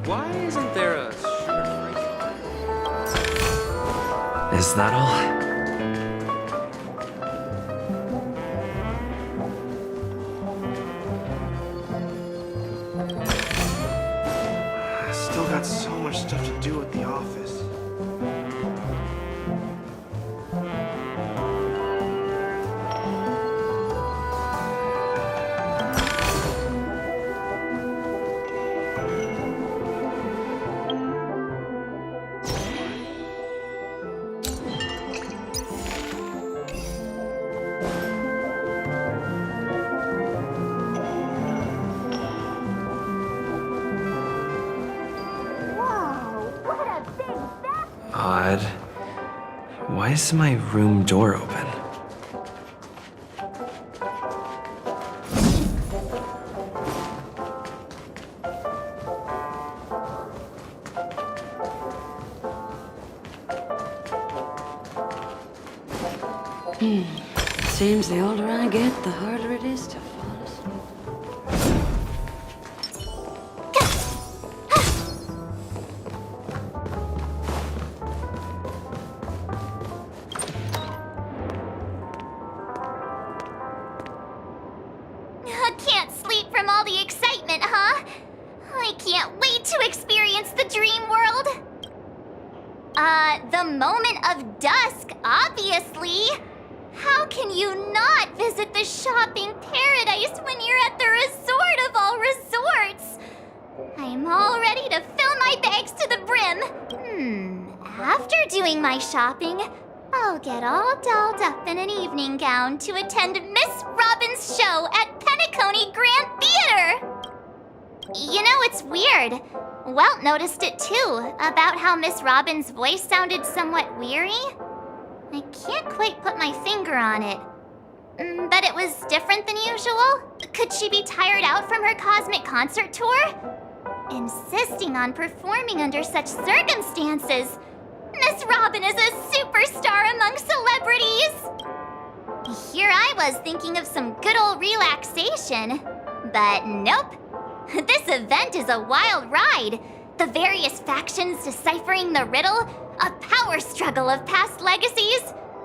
Why isn't there a shirt? Is that all? Still got so much stuff to do at the office. Odd. Why is my room door open? Seems the older I get, the harder it is to fall asleep. Can't sleep from all the excitement, huh? I can't wait to experience the dream world. The moment of dusk, obviously. How can you not visit the shopping paradise when you're at the resort of all resorts? I'm all ready to fill my bags to the brim. After doing my shopping, I'll get all dolled up in an evening gown to attend Miss Robin's show at Penacony Grand Theater. You know, it's weird. Welt noticed it too, about how Miss Robin's voice sounded somewhat weary. I can't quite put my finger on it. But it was different than usual? Could she be tired out from her cosmic concert tour? Insisting on performing under such circumstances. Miss Robin is a superstar among celebrities! Here I was thinking of some good old relaxation. But nope. This event is a wild ride. The various factions deciphering the riddle, a power struggle of past legacies.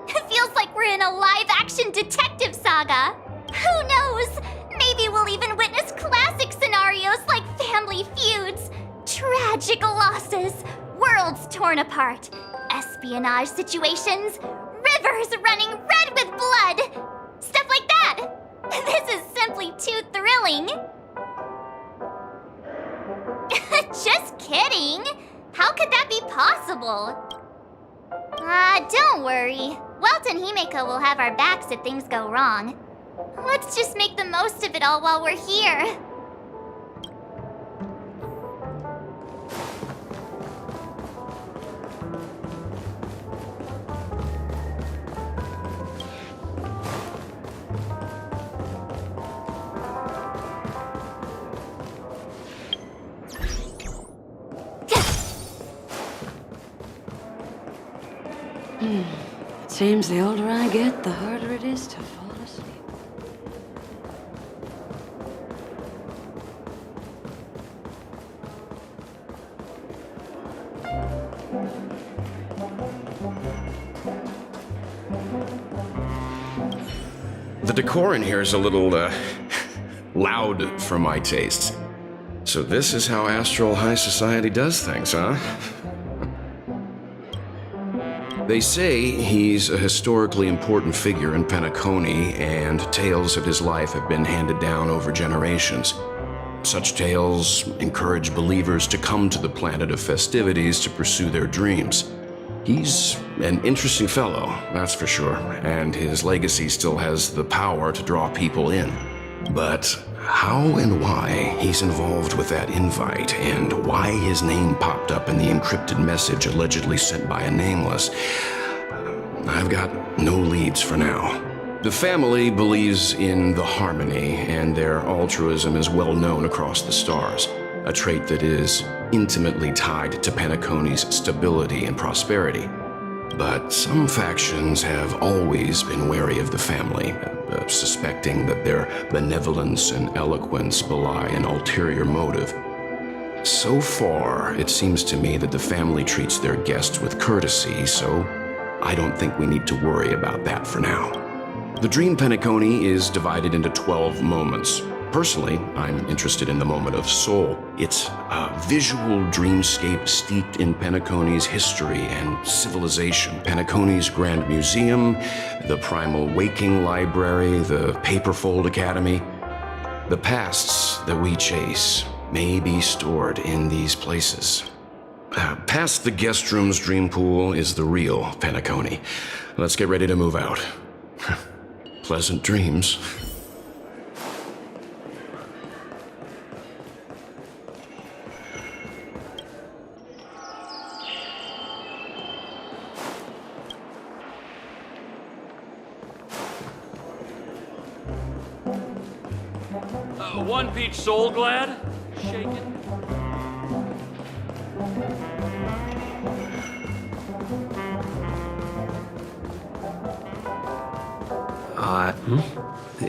It feels like we're in a live-action detective saga. Who knows? Maybe we'll even witness classic scenarios like family feuds, tragic losses, worlds torn apart, espionage situations, rivers running red with blood. Stuff like that. This is simply too thrilling. Just kidding. How could that be possible? Don't worry. Welt and Himeko will have our backs if things go wrong. Let's just make the most of it all while we're here. Seems the older I get, the harder it is to fall asleep. The decor in here is a little, loud for my tastes. So this is how Astral High Society does things, huh? They say he's a historically important figure in Penacony, and tales of his life have been handed down over generations. Such tales encourage believers to come to the planet of festivities to pursue their dreams. He's an interesting fellow, that's for sure, and his legacy still has the power to draw people in. But how and why he's involved with that invite, and why his name popped up in the encrypted message allegedly sent by a nameless, I've got no leads for now. The family believes in the harmony, and their altruism is well known across the stars, a trait that is intimately tied to Penacony's stability and prosperity. But some factions have always been wary of the family, suspecting that their benevolence and eloquence belie an ulterior motive. So far, it seems to me that the family treats their guests with courtesy, so I don't think we need to worry about that for now. The Dream Penacony is divided into 12 moments. Personally, I'm interested in the moment of Soul. It's a visual dreamscape steeped in Penacony's history and civilization. Penacony's Grand Museum, the Primal Waking Library, the Paperfold Academy. The pasts that we chase may be stored in these places. Past the guest room's dream pool is the real Penacony. Let's get ready to move out. Pleasant dreams. One peach soul glad? Shaken?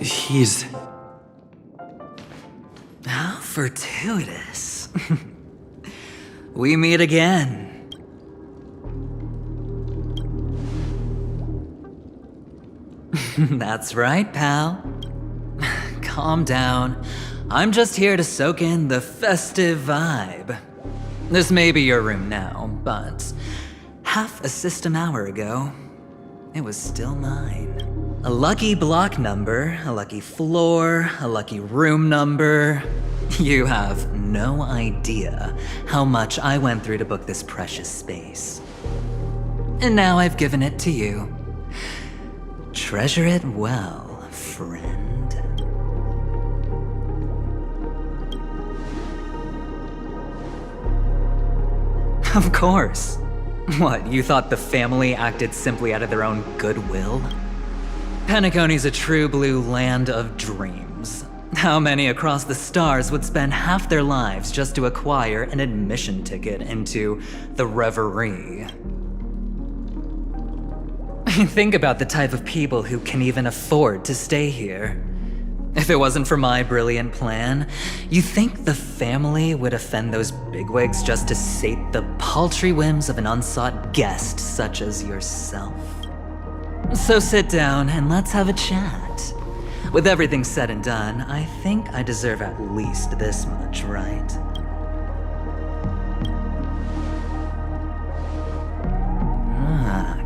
He's... How fortuitous. We meet again. That's right, pal. Calm down. I'm just here to soak in the festive vibe. This may be your room now, but half a system hour ago, it was still mine. A lucky block number, a lucky floor, a lucky room number. You have no idea how much I went through to book this precious space. And now I've given it to you. Treasure it well, friend. Of course. What, you thought the family acted simply out of their own goodwill? Penacony's a true blue land of dreams. How many across the stars would spend half their lives just to acquire an admission ticket into the Reverie? Think about the type of people who can even afford to stay here. If it wasn't for my brilliant plan, you think the family would offend those bigwigs just to sate the paltry whims of an unsought guest such as yourself? So sit down and let's have a chat. With everything said and done, I think I deserve at least this much, right?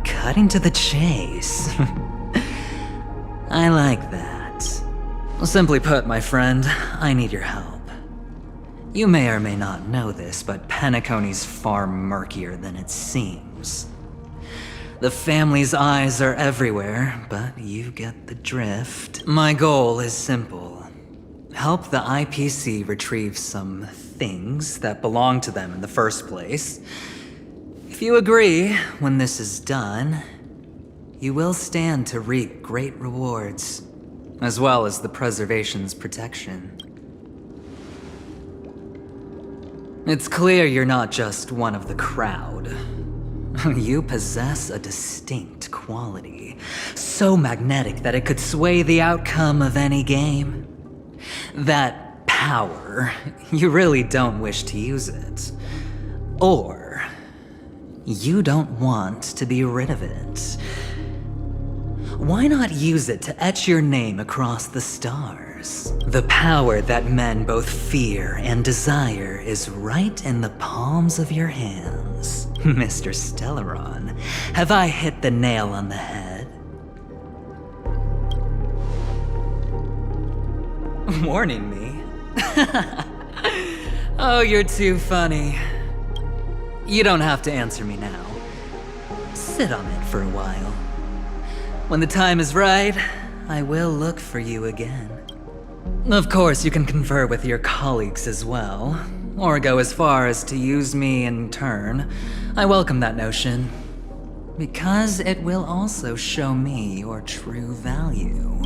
Cutting to the chase. I like that. Simply put, my friend, I need your help. You may or may not know this, but Penacony's far murkier than it seems. The family's eyes are everywhere, but you get the drift. My goal is simple. Help the IPC retrieve some things that belong to them in the first place. If you agree, when this is done, you will stand to reap great rewards, as well as the preservation's protection. It's clear you're not just one of the crowd. You possess a distinct quality, so magnetic that it could sway the outcome of any game. That power, you really don't wish to use it. Or, you don't want to be rid of it. Why not use it to etch your name across the stars? The power that men both fear and desire is right in the palms of your hands. Mr. Stellaron, have I hit the nail on the head? Warning me? Oh, you're too funny. You don't have to answer me now. Sit on it for a while. When the time is right, I will look for you again. Of course, you can confer with your colleagues as well, or go as far as to use me in turn. I welcome that notion, because it will also show me your true value.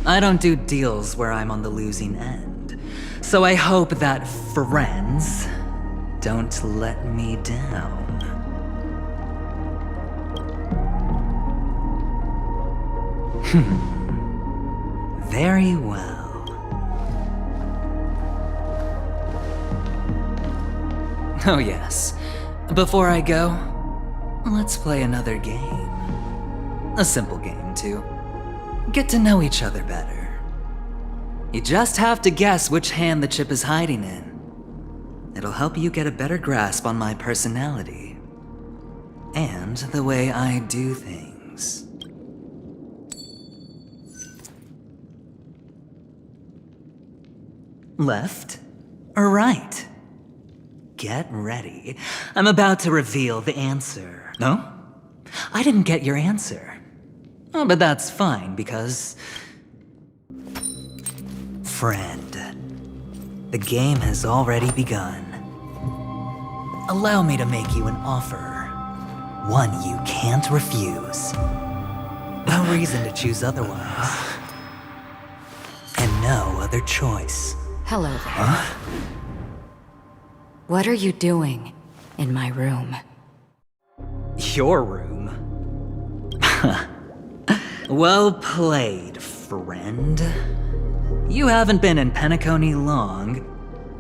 I don't do deals where I'm on the losing end, so I hope that friends don't let me down. Very well. Oh yes. Before I go, let's play another game. A simple game to get to know each other better. You just have to guess which hand the chip is hiding in. It'll help you get a better grasp on my personality and the way I do things. Left or right? Get ready. I'm about to reveal the answer. No? I didn't get your answer. Oh, but that's fine because... Friend, the game has already begun. Allow me to make you an offer. One you can't refuse. No reason to choose otherwise. And no other choice. Hello there. What are you doing in my room? Your room? Well played, friend. You haven't been in Penacony long,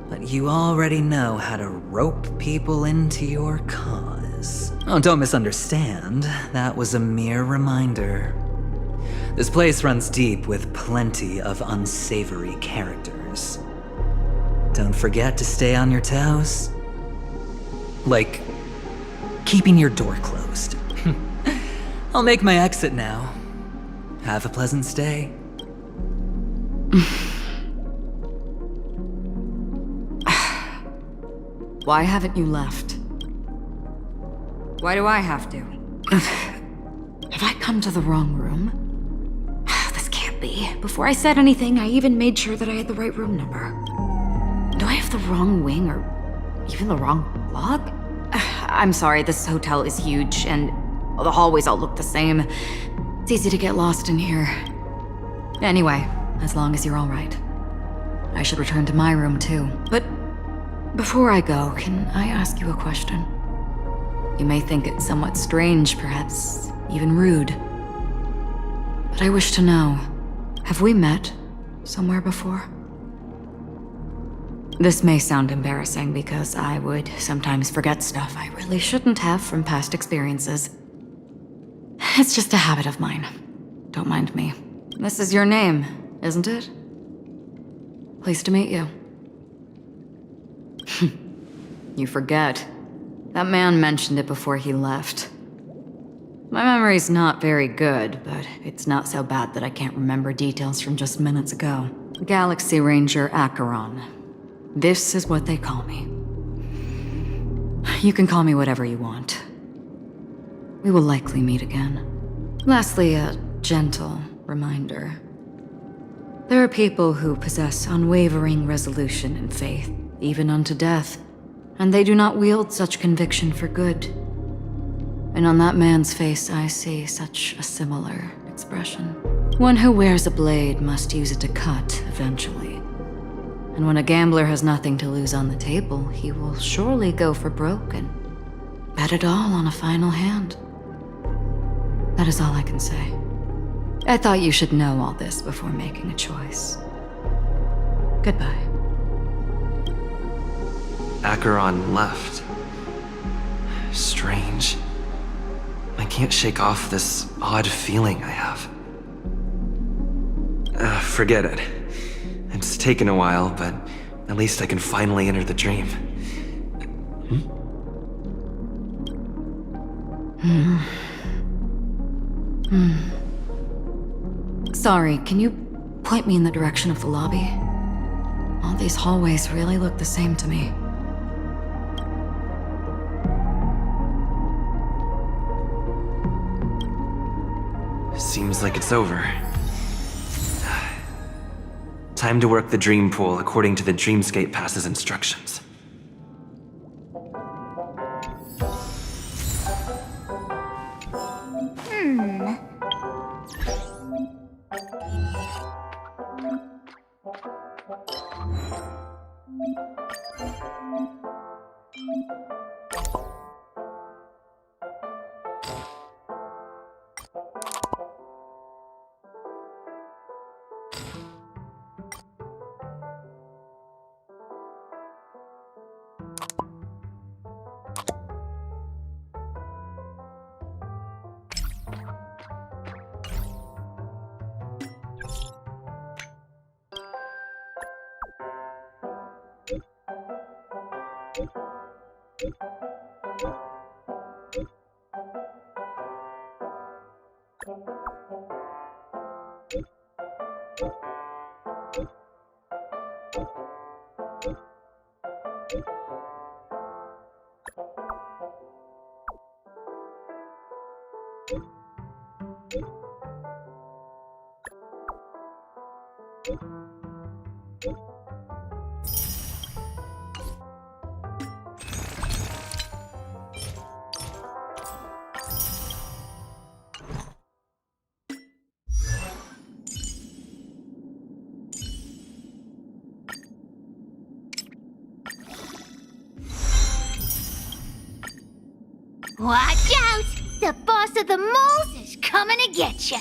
but you already know how to rope people into your cause. Oh, don't misunderstand. That was a mere reminder. This place runs deep with plenty of unsavory characters. Don't forget to stay on your toes. Like, keeping your door closed. I'll make my exit now. Have a pleasant stay. Why haven't you left? Why do I have to? Have I come to the wrong room? This can't be. Before I said anything, I even made sure that I had the right room number. Do I have the wrong wing or even the wrong block? I'm sorry, this hotel is huge and the hallways all look the same. It's easy to get lost in here. Anyway, as long as you're all right. I should return to my room too. But before I go, can I ask you a question? You may think it somewhat strange, perhaps even rude. But I wish to know, have we met somewhere before? This may sound embarrassing because I would sometimes forget stuff I really shouldn't have from past experiences. It's just a habit of mine. Don't mind me. This is your name, isn't it? Pleased to meet you. You forget. That man mentioned it before he left. My memory's not very good, but it's not so bad that I can't remember details from just minutes ago. Galaxy Ranger Acheron. This is what they call me. You can call me whatever you want. We will likely meet again. Lastly, a gentle reminder. There are people who possess unwavering resolution and faith, even unto death, and they do not wield such conviction for good. And on that man's face I see such a similar expression. One who wears a blade must use it to cut eventually. And when a gambler has nothing to lose on the table, he will surely go for broke and bet it all on a final hand. That is all I can say. I thought you should know all this before making a choice. Goodbye. Acheron left. Strange. I can't shake off this odd feeling I have. Forget it. It's taken a while, but at least I can finally enter the dream. Sorry, can you point me in the direction of the lobby? All these hallways really look the same to me. Seems like it's over. Time to work the dream pool according to the Dreamscape Pass's instructions. Watch out! The boss of the moles is coming to get ya!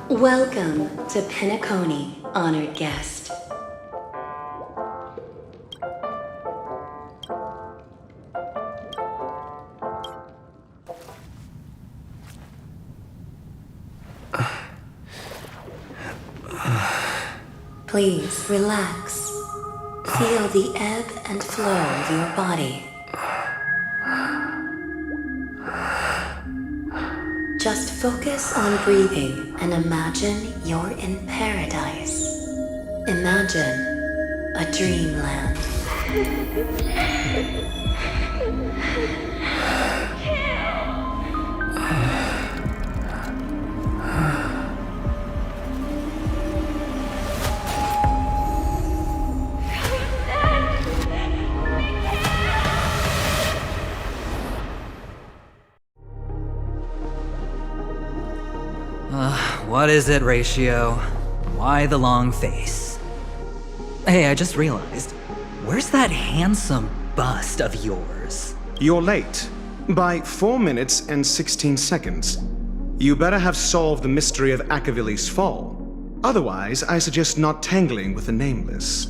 Welcome to Penacony, honored guest. Please relax. Feel the ebb and flow of your body. Just focus on breathing and imagine you're in paradise. Imagine a dreamland. What is it, Ratio? Why the long face? Hey, I just realized, where's that handsome bust of yours? You're late. By 4 minutes and 16 seconds. You better have solved the mystery of Akavili's fall. Otherwise, I suggest not tangling with the nameless.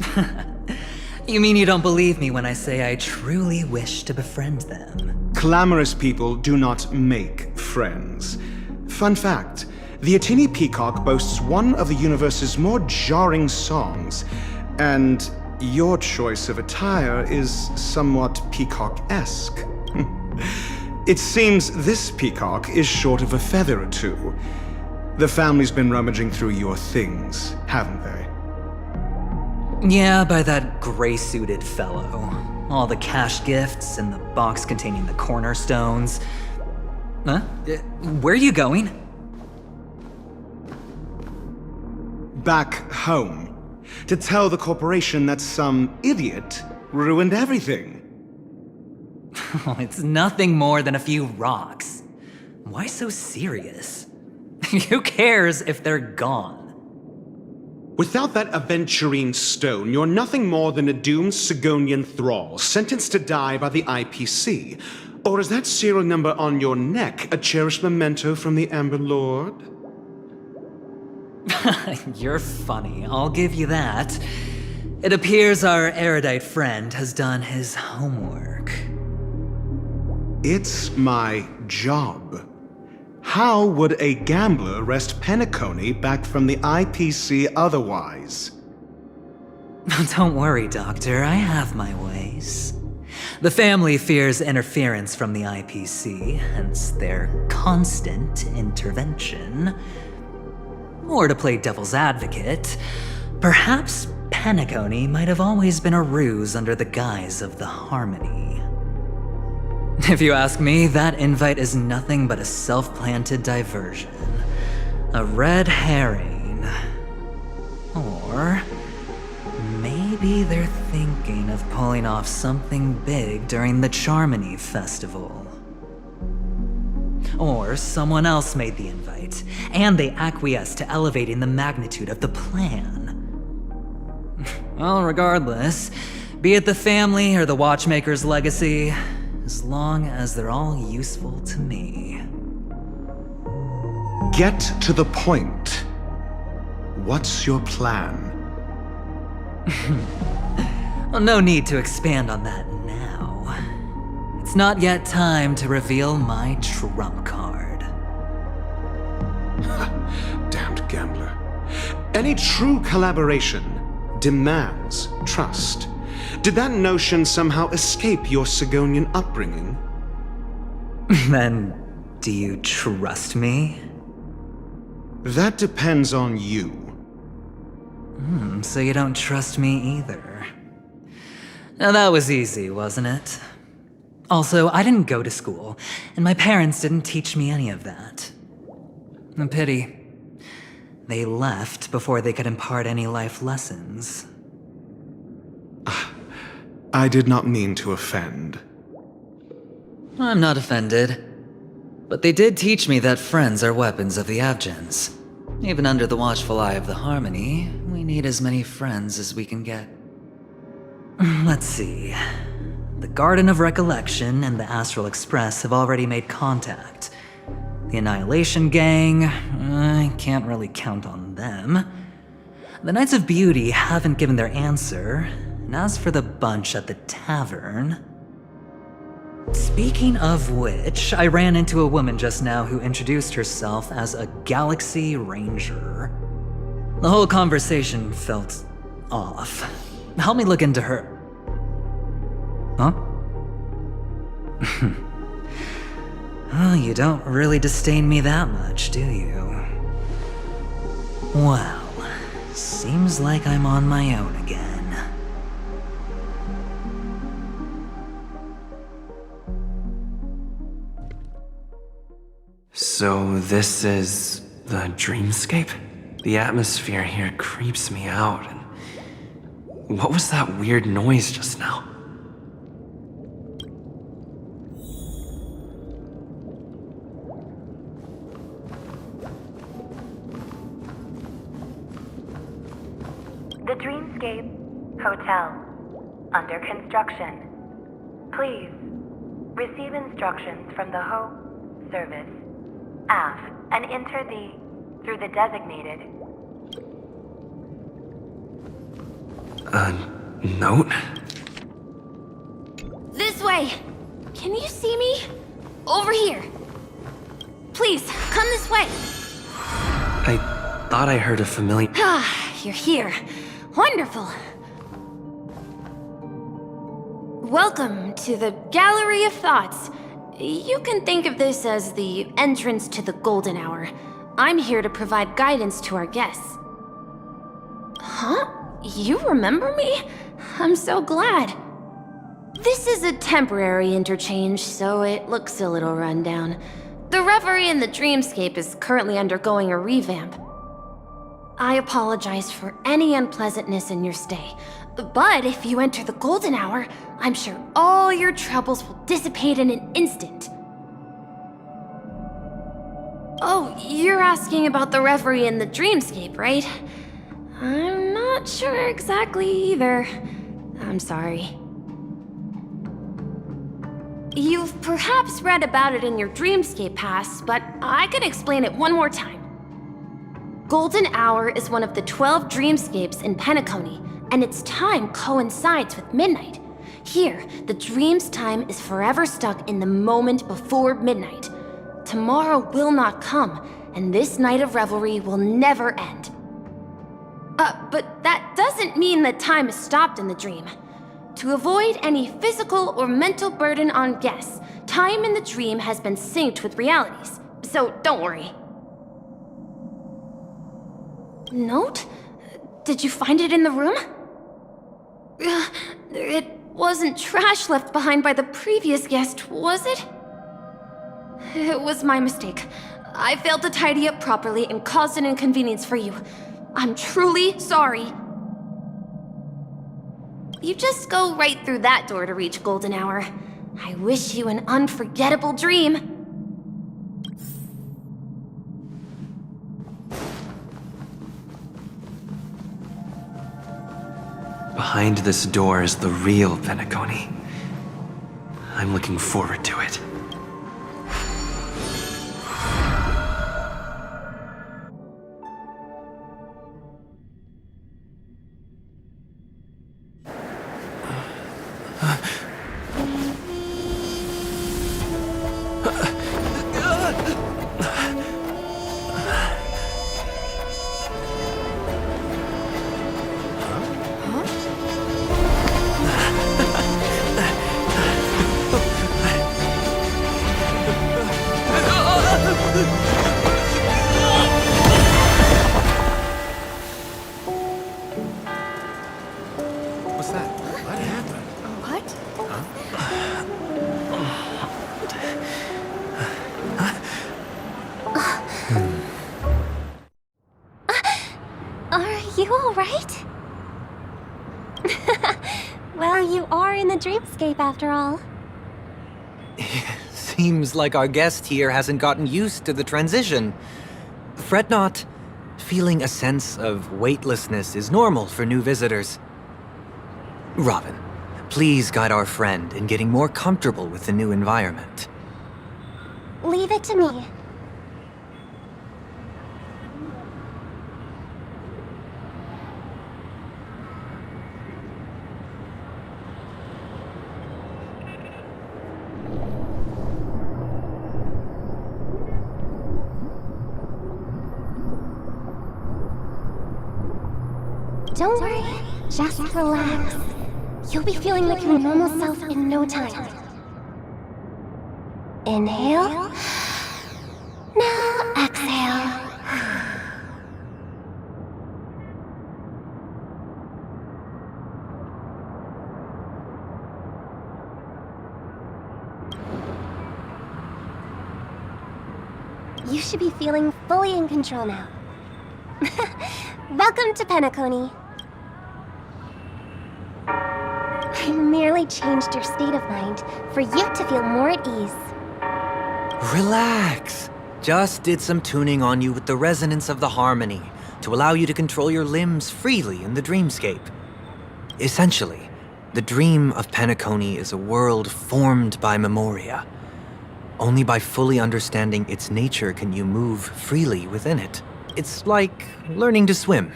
You mean you don't believe me when I say I truly wish to befriend them? Clamorous people do not make friends. Fun fact, the Atini Peacock boasts one of the universe's more jarring songs, and your choice of attire is somewhat peacock-esque. It seems this peacock is short of a feather or two. The family's been rummaging through your things, haven't they? Yeah, by that gray-suited fellow. All the cash gifts and the box containing the cornerstones. Huh? Where are you going? Back home. To tell the corporation that some idiot ruined everything. It's nothing more than a few rocks. Why so serious? Who cares if they're gone? Without that aventurine stone, you're nothing more than a doomed Sigonian thrall, sentenced to die by the IPC. Or is that serial number on your neck a cherished memento from the Amber Lord? You're funny, I'll give you that. It appears our erudite friend has done his homework. It's my job. How would a gambler wrest Penacony back from the IPC otherwise? Don't worry, Doctor, I have my ways. The family fears interference from the IPC, hence their constant intervention. Or to play devil's advocate, perhaps Penacony might have always been a ruse under the guise of the Harmony. If you ask me, that invite is nothing but a self-planted diversion. A red herring. Or maybe they're thinking of pulling off something big during the Charmony Festival. Or someone else made the invite, and they acquiesced to elevating the magnitude of the plan. Well, regardless, be it the family or the Watchmaker's legacy, as long as they're all useful to me. Get to the point. What's your plan? Well, no need to expand on that now. it's not yet time to reveal my trump card. Damned gambler. Any true collaboration demands trust. Did that notion somehow escape your Sigonian upbringing? Then, do you trust me? That depends on you. So you don't trust me either. Now that was easy, wasn't it? Also, I didn't go to school, and my parents didn't teach me any of that. A pity. They left before they could impart any life lessons. I did not mean to offend. I'm not offended. But they did teach me that friends are weapons of the Abgens. Even under the watchful eye of the Harmony, we need as many friends as we can get. Let's see. The Garden of Recollection and the Astral Express have already made contact. The Annihilation Gang, I can't really count on them. The Knights of Beauty haven't given their answer, and as for the bunch at the tavern... Speaking of which, I ran into a woman just now who introduced herself as a Galaxy Ranger. The whole conversation felt off. Help me look into her. Huh? Oh, you don't really disdain me that much, do you? Well, seems like I'm on my own again. So this is the dreamscape? The atmosphere here creeps me out. And what was that weird noise just now? The Dreamscape Hotel. Under construction. Please receive instructions from the service. Aft and enter through the designated. Note? This way! Can you see me? Over here! Please, come this way! I thought I heard a familiar... Ah, you're here. Wonderful! Welcome to the Gallery of Thoughts. You can think of this as the entrance to the Golden Hour. I'm here to provide guidance to our guests. Huh? You remember me? I'm so glad. This is a temporary interchange, so it looks a little rundown. The Reverie in the Dreamscape is currently undergoing a revamp. I apologize for any unpleasantness in your stay, but if you enter the Golden Hour, I'm sure all your troubles will dissipate in an instant. Oh, you're asking about the Reverie in the Dreamscape, right? I'm not sure exactly either. I'm sorry. You've perhaps read about it in your Dreamscape past, but I can explain it one more time. Golden Hour is one of the 12 dreamscapes in Penacony, and its time coincides with midnight. Here, the dream's time is forever stuck in the moment before midnight. Tomorrow will not come, and this night of revelry will never end. But that doesn't mean that time is stopped in the dream. To avoid any physical or mental burden on guests, time in the dream has been synced with realities, so don't worry. Note? Did you find it in the room? It wasn't trash left behind by the previous guest, was it? It was my mistake. I failed to tidy up properly and caused an inconvenience for you. I'm truly sorry. You just go right through that door to reach Golden Hour. I wish you an unforgettable dream. Behind this door is the real Penacony. I'm looking forward to it. you alright? Well, you are in the dreamscape after all. Seems like our guest here hasn't gotten used to the transition. Fret not. Feeling a sense of weightlessness is normal for new visitors. Robin, please guide our friend in getting more comfortable with the new environment. Leave it to me. Don't worry, just relax. You'll be feeling like your normal self in no time. Inhale. Now exhale. You should be feeling fully in control now. Welcome to Penacony. I merely changed your state of mind for you to feel more at ease. Relax. Just did some tuning on you with the resonance of the harmony to allow you to control your limbs freely in the dreamscape. Essentially, the dream of Penacony is a world formed by memoria. Only by fully understanding its nature can you move freely within it. It's like learning to swim.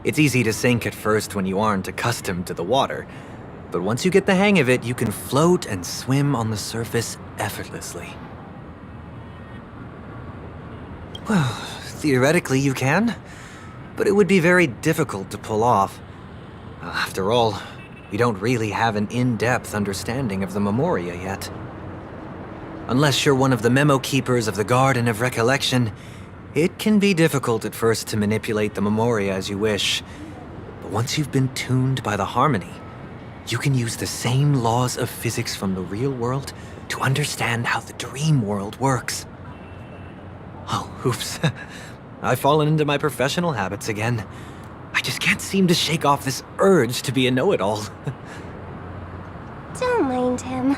It's easy to sink at first when you aren't accustomed to the water, but once you get the hang of it, you can float and swim on the surface effortlessly. Well, theoretically you can, but it would be very difficult to pull off. After all, we don't really have an in-depth understanding of the memoria yet. Unless you're one of the memo keepers of the Garden of Recollection, it can be difficult at first to manipulate the memoria as you wish. But once you've been tuned by the harmony, you can use the same laws of physics from the real world to understand how the dream world works. Oh, oops. I've fallen into my professional habits again. I just can't seem to shake off this urge to be a know-it-all. Don't mind him.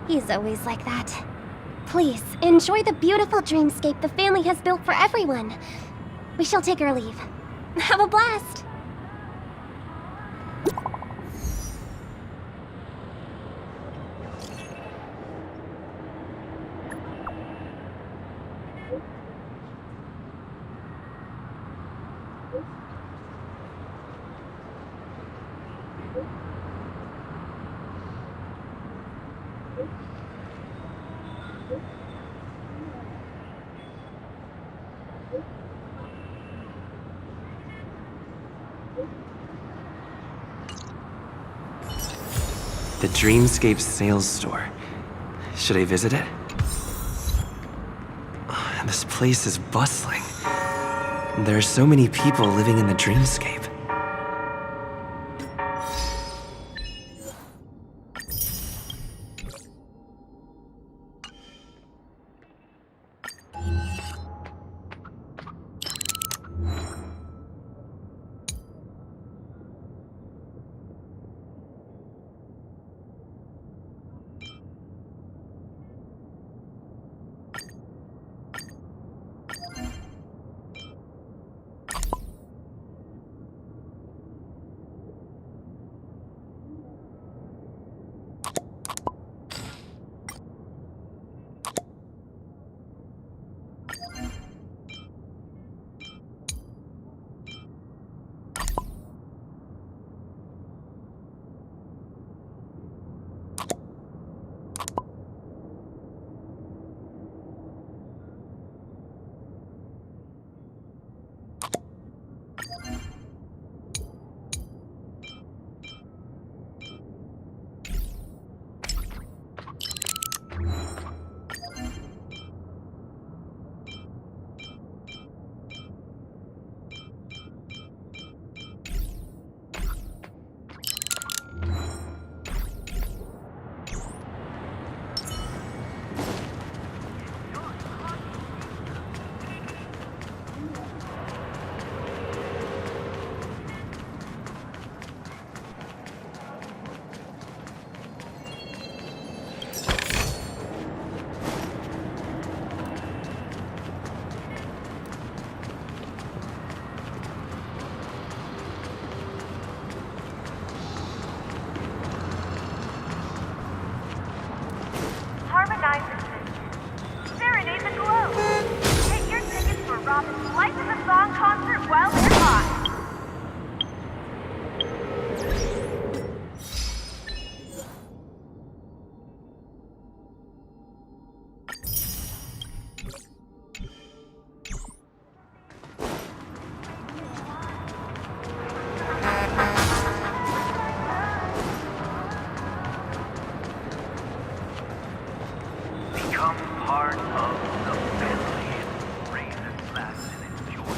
He's always like that. Please, enjoy the beautiful dreamscape the family has built for everyone. We shall take our leave. Have a blast! The Dreamscape sales store. Should I visit it? This place is bustling. There are so many people living in the Dreamscape. Life is a song concert while they're hot. Become part of the family. Raise and laugh and enjoy.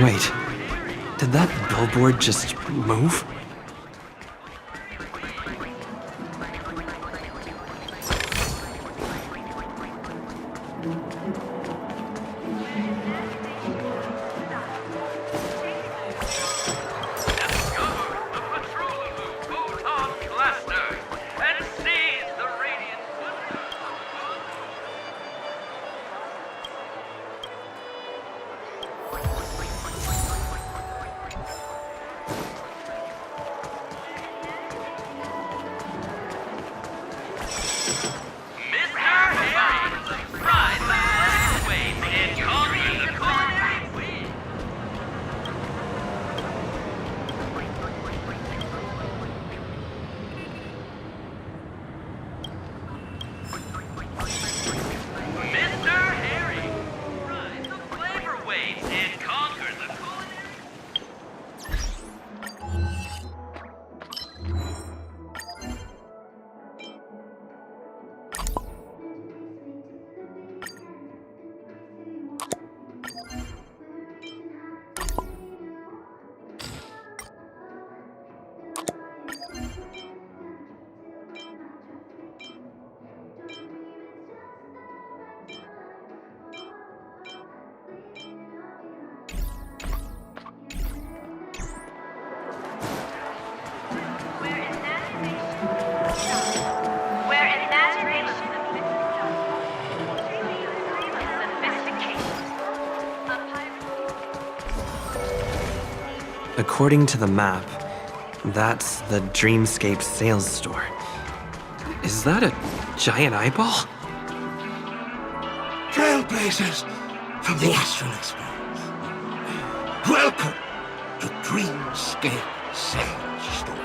Wait, did that billboard just move? According to the map, that's the Dreamscape sales store. Is that a giant eyeball? Trailblazers from the Astral Expanse. Welcome to Dreamscape Sales Store.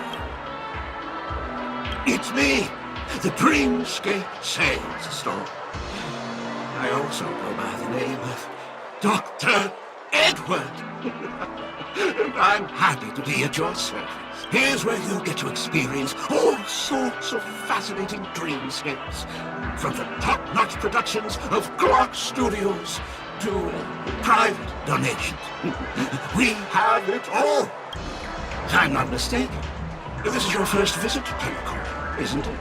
It's me, the Dreamscape Sales Store. I also go by the name of Dr. Edward. I'm happy to be at your service. Here's where you get to experience all sorts of fascinating dreamscapes. From the top-notch productions of Glock Studios to private donations. We have it all. If I'm not mistaken, this is your first visit to Penacon, isn't it?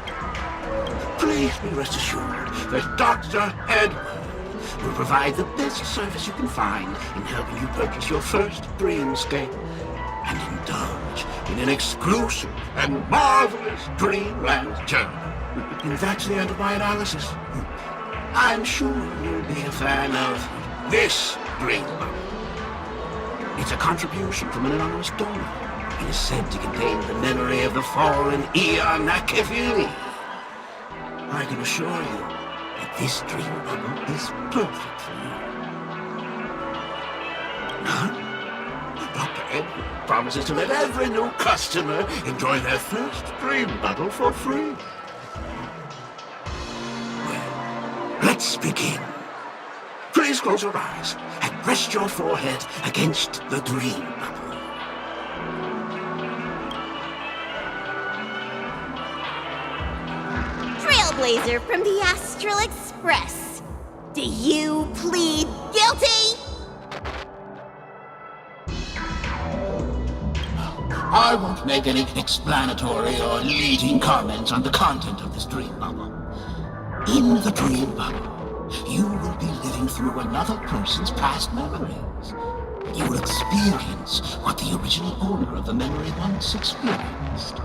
Please be rest assured that Dr. Edward will provide the best service you can find in helping you purchase your first dreamscape and indulge in an exclusive and marvelous dreamland journey. And that's the end of my analysis. I'm sure you'll be a fan of this dream bubble. It's a contribution from an anonymous donor. It is said to contain the memory of the fallen Eon Nakavili. I can assure you, this dream bubble is perfect for you. Dr. Edward promises to let every new customer enjoy their first dream bubble for free. Well, let's begin. Please close your eyes and rest your forehead against the dream bubble. Trailblazer from the Astral Express. Do you plead guilty? I won't make any explanatory or leading comments on the content of this dream bubble. In the dream bubble, you will be living through another person's past memories. You will experience what the original owner of the memory once experienced.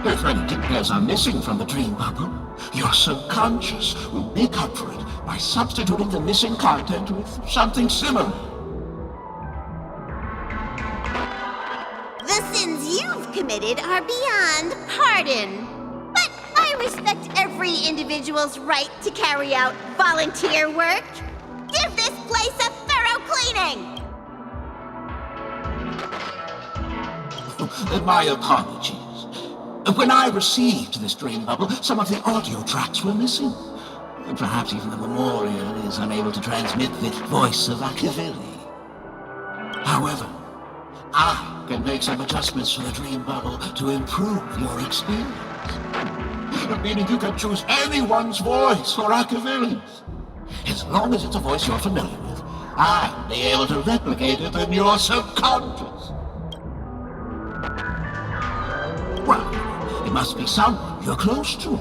If any details are missing from the dream bubble, your subconscious will make up for it by substituting the missing content with something similar. The sins you've committed are beyond pardon. But I respect every individual's right to carry out volunteer work. Give this place a thorough cleaning! My apologies. When I received this dream bubble, some of the audio tracks were missing. Perhaps even the Memorial is unable to transmit the voice of Machiavelli. However, I can make some adjustments to the dream bubble to improve your experience. Meaning you can choose anyone's voice for Machiavelli's. As long as it's a voice you're familiar with, I'll be able to replicate it in your subconscious. Well, it must be someone you're close to.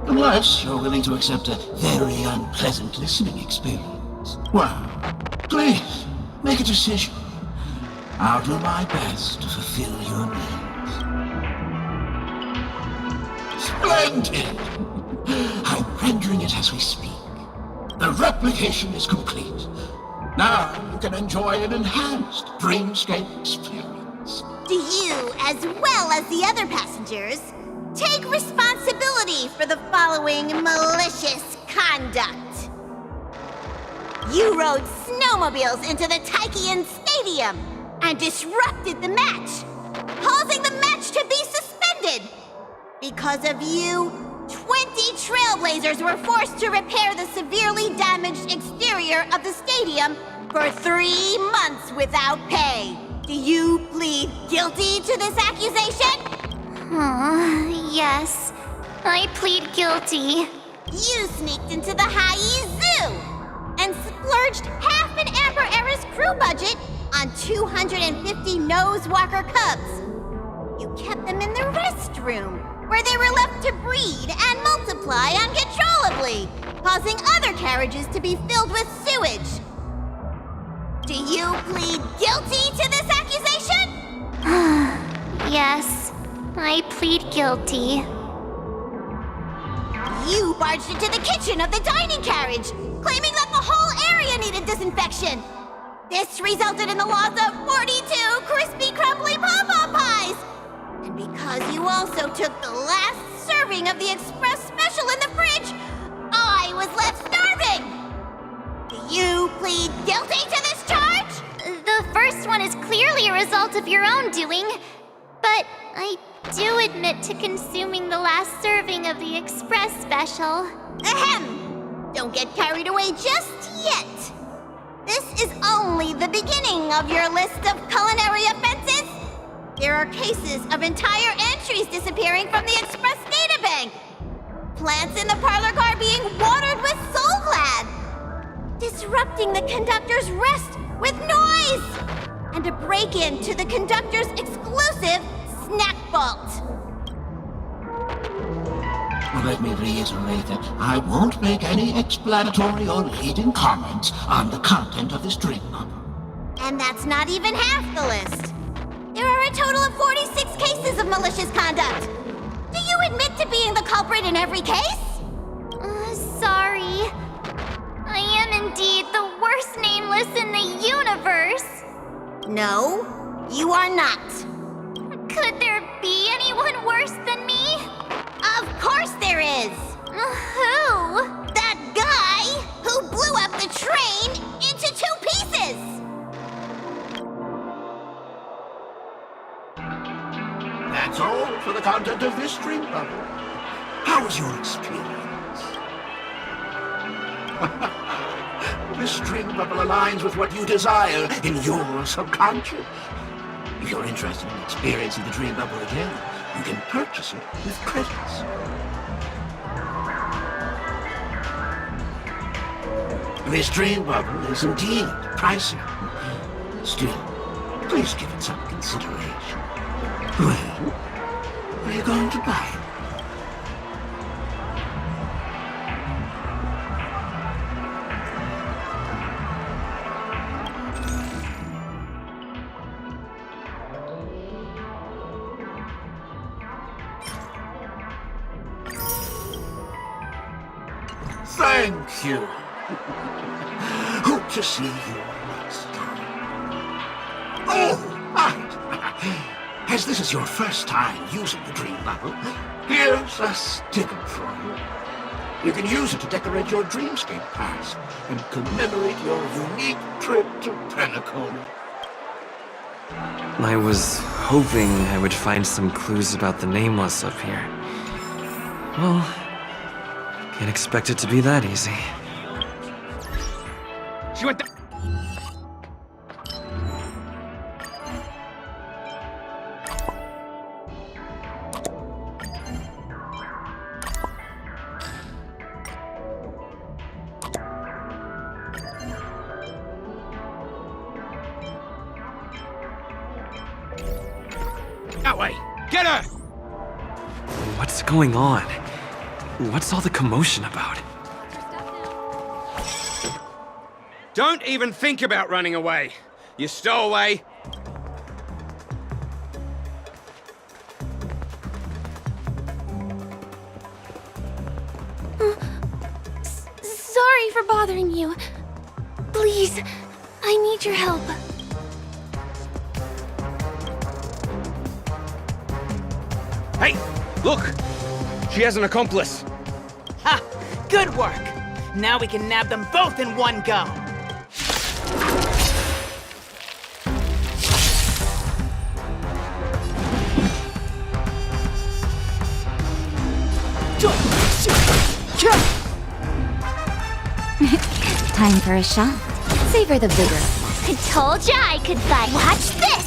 Unless you're willing to accept a very unpleasant listening experience. Well, please, make a decision. I'll do my best to fulfill your needs. Splendid! I'm rendering it as we speak. The replication is complete. Now you can enjoy an enhanced dreamscape experience. Do you, as well as the other passengers, take responsibility for the following malicious conduct? You rode snowmobiles into the Taikian Stadium and disrupted the match, causing the match to be suspended. Because of you, 20 trailblazers were forced to repair the severely damaged exterior of the stadium for 3 months without pay. Do you plead guilty to this accusation? Yes. I plead guilty. You sneaked into the Haie Zoo and splurged half an Amber Era's crew budget on 250 Nosewalker cubs. You kept them in the restroom, where they were left to breed and multiply uncontrollably, causing other carriages to be filled with sewage. Do you plead guilty to this accusation? Yes. I plead guilty. You barged into the kitchen of the dining carriage, claiming that the whole area needed disinfection. This resulted in the loss of 42 crispy, crumbly pom-pom pies. And because you also took the last serving of the express special in the fridge, I was left starving. Do you plead guilty to this charge? The first one is clearly a result of your own doing, but I do admit to consuming the last serving of the express special. Ahem! Don't get carried away just yet. This is only the beginning of your list of culinary offenses. There are cases of entire entries disappearing from the express databank. Plants in the parlor car being watered with Soul Glad. Disrupting the conductor's rest with noise. And a break-in to the conductor's exclusive snack vault. Let me reiterate that I won't make any explanatory or leading comments on the content of this dream bubble. And that's not even half the list. There are a total of 46 cases of malicious conduct. Do you admit to being the culprit in every case? Sorry. I am indeed the worst nameless in the universe. No, you are not. Could there be anyone worse than me? Of course there is! Who? That guy who blew up the train into 2 pieces! That's all for the content of this dream bubble. How was your experience? This dream bubble aligns with what you desire in your subconscious. If you're interested in experiencing the dream bubble again, you can purchase it with credits. This dream bubble is indeed pricey. Still, please give it some consideration. Well, are you going to buy it? Thank you. Hope to see you next time. Oh, right. As this is your first time using the dream bubble, here's a sticker for you. You can use it to decorate your dreamscape pass and commemorate your unique trip to Penacony. I was hoping I would find some clues about the Nameless up here. Well, can't expect it to be that easy. She went that way. Get her! What's going on? What's all the commotion about? Don't even think about running away. You stowaway. Sorry for bothering you. Please, I need your help. Hey, look! She has an accomplice. Ha! Good work! Now we can nab them both in one go! Time for a shot. Savor the vigor. I told ya I could fight. Watch this!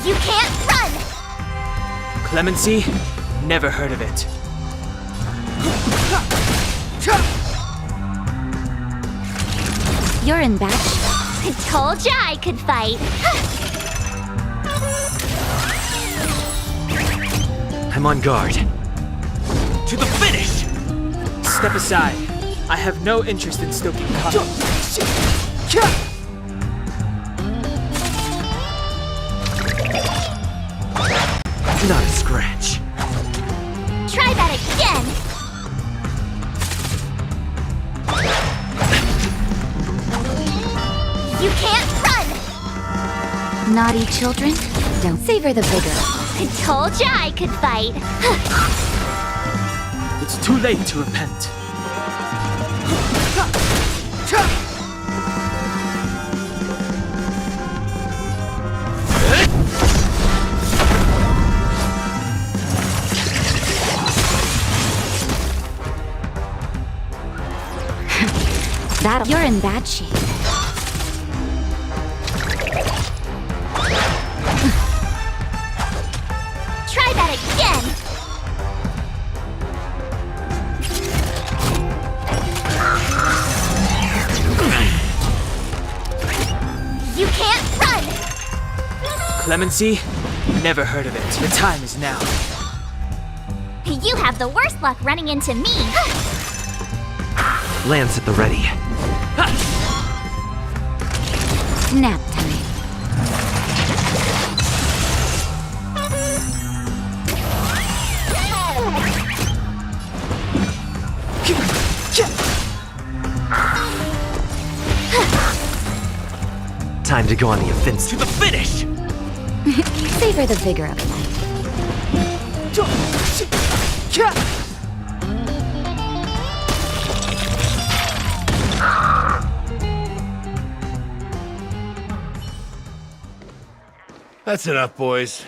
You can't run! Clemency? Never heard of it. You're in bad shape. I told ya I could fight. I'm on guard. To the finish! Step aside. I have no interest in stoking conflict. Not a scratch. Try that again! You can't run! Naughty children, don't savor the vigor. I told ya I could fight. It's too late to repent. You're in bad shape. Try that again! You can't run! Clemency? Never heard of it. The time is now. You have the worst luck running into me. Lance at the ready. Nap time. Time to go on the offensive. To the finish! Savor the vigor of life. That's enough, boys.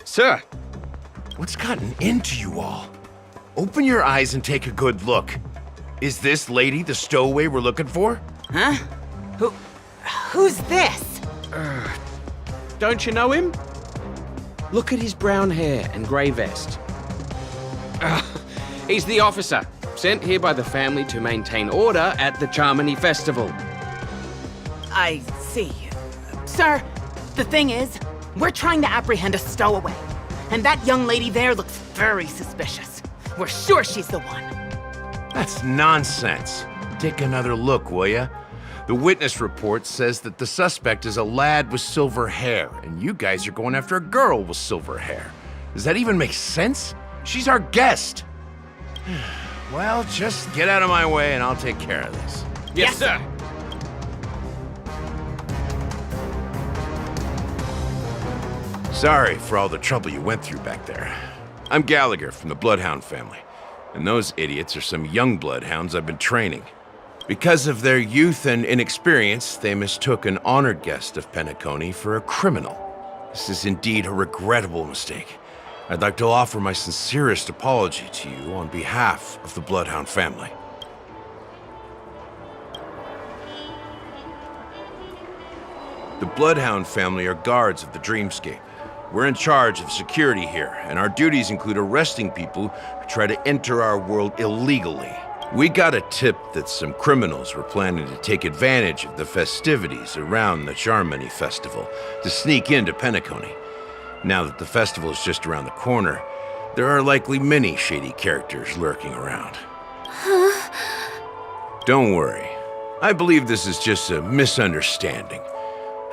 Sir, What's gotten into you all? Open your eyes and take a good look. Is this lady the stowaway we're looking for? Huh? Who's this? don't you know him? Look at his brown hair and grey vest. He's the officer, sent here by the family to maintain order at the Charmony Festival. I see. Sir, the thing is, We're trying to apprehend a stowaway. And that young lady there looks very suspicious. We're sure she's the one. That's nonsense. Take another look, will ya? The witness report says that the suspect is a lad with silver hair, and you guys are going after a girl with silver hair. Does that even make sense? She's our guest. Well, just get out of my way and I'll take care of this. Yes, sir. Sorry for all the trouble you went through back there. I'm Gallagher from the Bloodhound family, and those idiots are some young bloodhounds I've been training. Because of their youth and inexperience, they mistook an honored guest of Penacony for a criminal. This is indeed a regrettable mistake. I'd like to offer my sincerest apology to you on behalf of the Bloodhound family. The Bloodhound family are guards of the Dreamscape. We're in charge of security here, and our duties include arresting people who try to enter our world illegally. We got a tip that some criminals were planning to take advantage of the festivities around the Charmony Festival to sneak into Penacony. Now that the festival is just around the corner, there are likely many shady characters lurking around. Don't worry. I believe this is just a misunderstanding.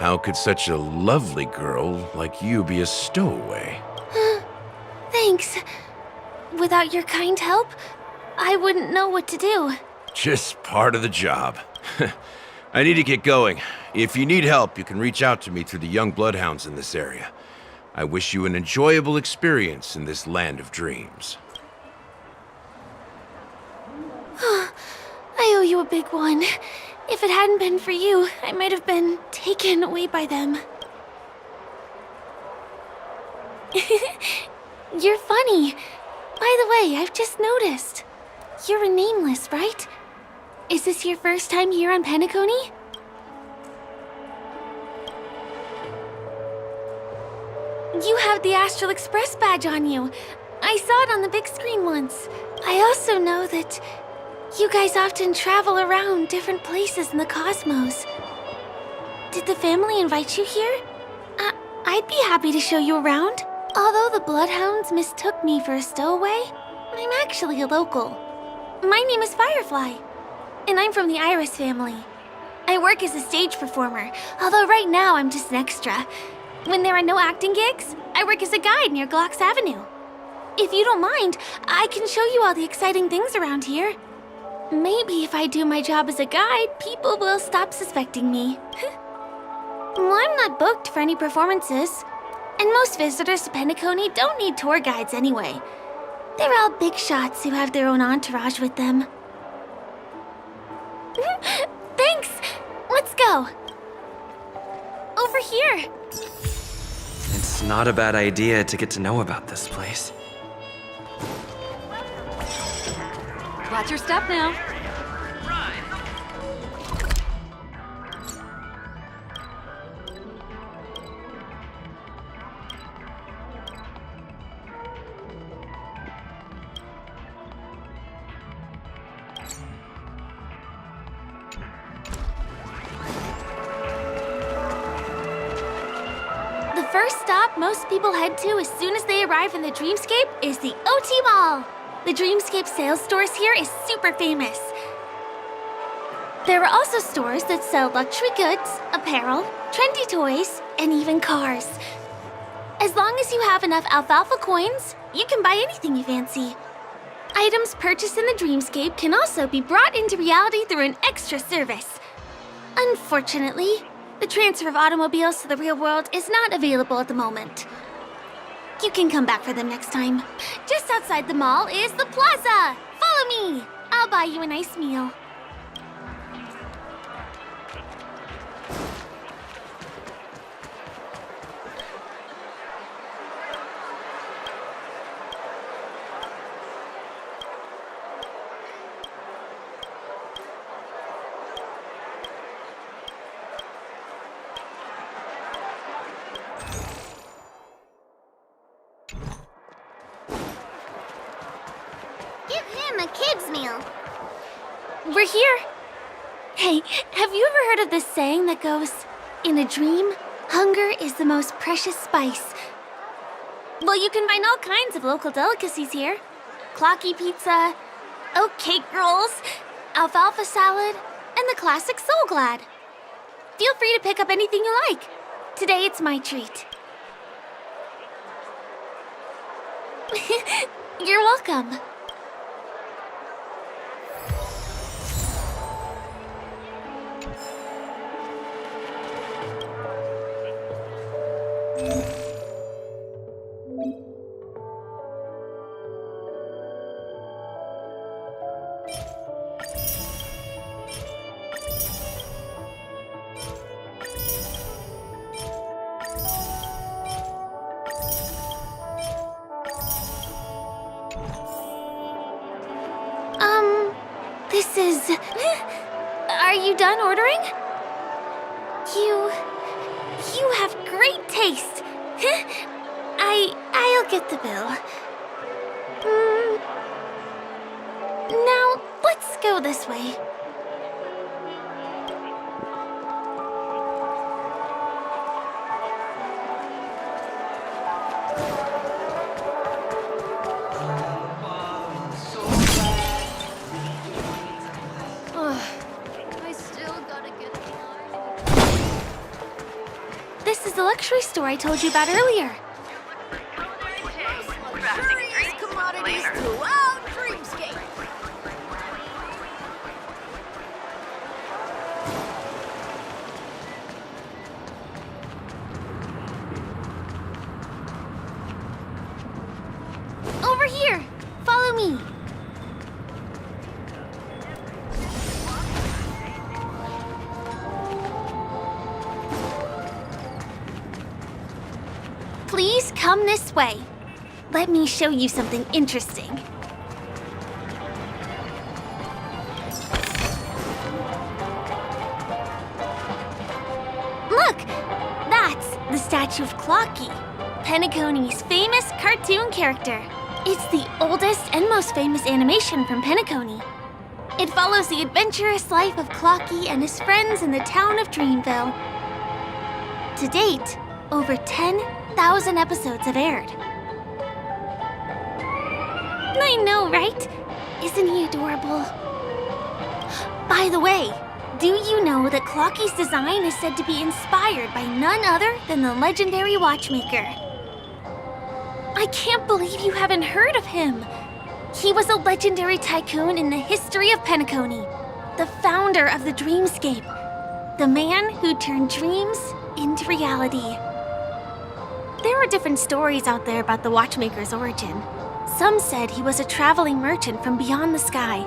How could such a lovely girl like you be a stowaway? Thanks. Without your kind help, I wouldn't know what to do. Just part of the job. I need to get going. If you need help, you can reach out to me through the young bloodhounds in this area. I wish you an enjoyable experience in this land of dreams. I owe you a big one. If it hadn't been for you, I might have been taken away by them. You're funny. By the way, I've just noticed. You're a nameless, right? Is this your first time here on Penacony? You have the Astral Express badge on you. I saw it on the big screen once. I also know that you guys often travel around different places in the cosmos. Did the family invite you here? I'd be happy to show you around. Although the Bloodhounds mistook me for a stowaway, I'm actually a local. My name is Firefly, and I'm from the Iris family. I work as a stage performer, although right now I'm just an extra. When there are no acting gigs, I work as a guide near Glocks Avenue. If you don't mind, I can show you all the exciting things around here. Maybe if I do my job as a guide, people will stop suspecting me. Well, I'm not booked for any performances. And most visitors to Penacony don't need tour guides anyway. They're all big shots who have their own entourage with them. Thanks! Let's go! Over here! It's not a bad idea to get to know about this place. Watch your step now. The first stop most people head to as soon as they arrive in the Dreamscape is the OT Mall. The Dreamscape sales stores here is super famous. There are also stores that sell luxury goods, apparel, trendy toys, and even cars. As long as you have enough alfalfa coins, you can buy anything you fancy. Items purchased in the Dreamscape can also be brought into reality through an extra service. Unfortunately, the transfer of automobiles to the real world is not available at the moment. You can come back for them next time. Just outside the mall is the plaza! Follow me! I'll buy you a nice meal. Give him a kid's meal. We're here. Hey, have you ever heard of this saying that goes, in a dream, Hunger is the most precious spice. Well, you can find all kinds of local delicacies here. Clocky pizza, oat cake rolls, alfalfa salad, and the classic Soul Glad. Feel free to pick up anything you like. Today it's my treat. You're welcome. This is... Are you done ordering? You have great taste. I'll get the bill. Now, let's go this way. This is the luxury store I told you about earlier. Commodities throughout Dreamscape. Over here! Follow me! Please come this way. Let me show you something interesting. Look! That's the statue of Clocky, Penacony's famous cartoon character. It's the oldest and most famous animation from Penacony. It follows the adventurous life of Clocky and his friends in the town of Dreamville. To date, over 10,000 episodes have aired. I know, right? Isn't he adorable? By the way, do you know that Clocky's design is said to be inspired by none other than the legendary watchmaker? I can't believe you haven't heard of him. He was a legendary tycoon in the history of Penacony, the founder of the Dreamscape, the man who turned dreams into reality. There are different stories out there about the watchmaker's origin. Some said he was a traveling merchant from beyond the sky.